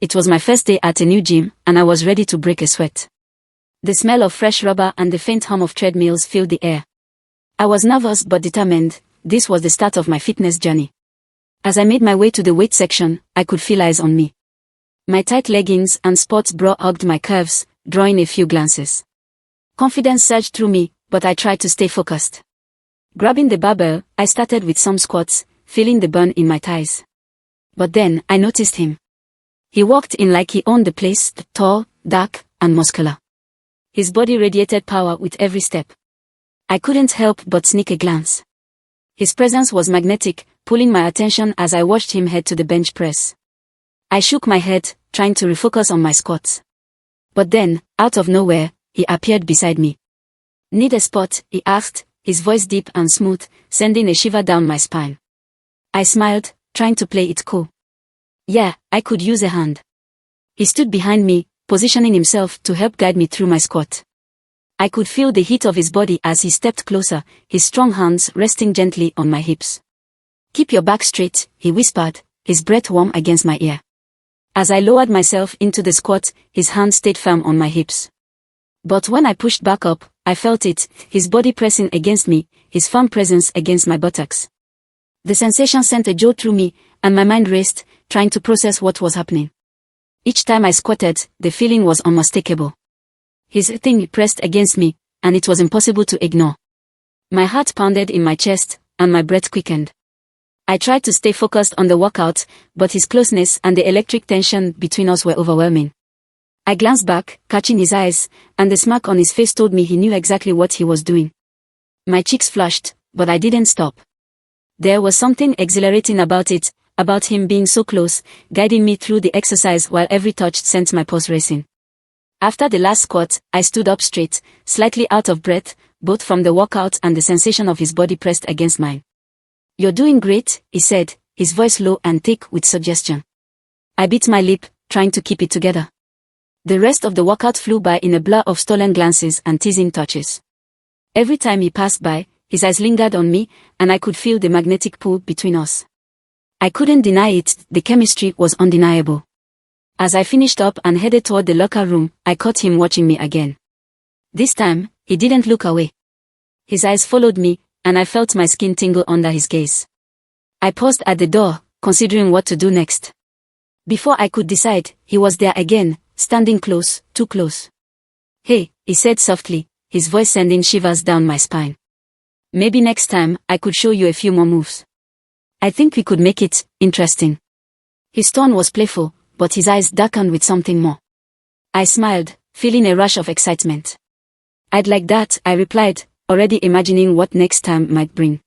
It was my first day at a new gym, and I was ready to break a sweat. The smell of fresh rubber and the faint hum of treadmills filled the air. I was nervous but determined. This was the start of my fitness journey. As I made my way to the weight section, I could feel eyes on me. My tight leggings and sports bra hugged my curves, drawing a few glances. Confidence surged through me, but I tried to stay focused. Grabbing the barbell, I started with some squats, feeling the burn in my thighs. But then, I noticed him. He walked in like he owned the place, tall, dark, and muscular. His body radiated power with every step. I couldn't help but sneak a glance. His presence was magnetic, pulling my attention as I watched him head to the bench press. I shook my head, trying to refocus on my squats. But then, out of nowhere, he appeared beside me. "Need a spot?" he asked, his voice deep and smooth, sending a shiver down my spine. I smiled, trying to play it cool. "Yeah, I could use a hand." He stood behind me, positioning himself to help guide me through my squat. I could feel the heat of his body as he stepped closer, his strong hands resting gently on my hips. "Keep your back straight," he whispered, his breath warm against my ear. As I lowered myself into the squat, his hand stayed firm on my hips. But when I pushed back up, I felt it, his body pressing against me, his firm presence against my buttocks. The sensation sent a jolt through me, and my mind raced, trying to process what was happening. Each time I squatted, the feeling was unmistakable. His thing pressed against me, and it was impossible to ignore. My heart pounded in my chest, and my breath quickened. I tried to stay focused on the workout, but his closeness and the electric tension between us were overwhelming. I glanced back, catching his eyes, and the smirk on his face told me he knew exactly what he was doing. My cheeks flushed, but I didn't stop. There was something exhilarating about it, about him being so close, guiding me through the exercise while every touch sent my pulse racing. After the last squat, I stood up straight, slightly out of breath, both from the workout and the sensation of his body pressed against mine. "You're doing great," he said, his voice low and thick with suggestion. I bit my lip, trying to keep it together. The rest of the workout flew by in a blur of stolen glances and teasing touches. Every time he passed by, his eyes lingered on me, and I could feel the magnetic pull between us. I couldn't deny it, the chemistry was undeniable. As I finished up and headed toward the locker room, I caught him watching me again. This time, he didn't look away. His eyes followed me, and I felt my skin tingle under his gaze. I paused at the door, considering what to do next. Before I could decide, he was there again, standing close, too close. "Hey," he said softly, his voice sending shivers down my spine. "Maybe next time, I could show you a few more moves. I think we could make it interesting." His tone was playful, but his eyes darkened with something more. I smiled, feeling a rush of excitement. "I'd like that," I replied, already imagining what next time might bring.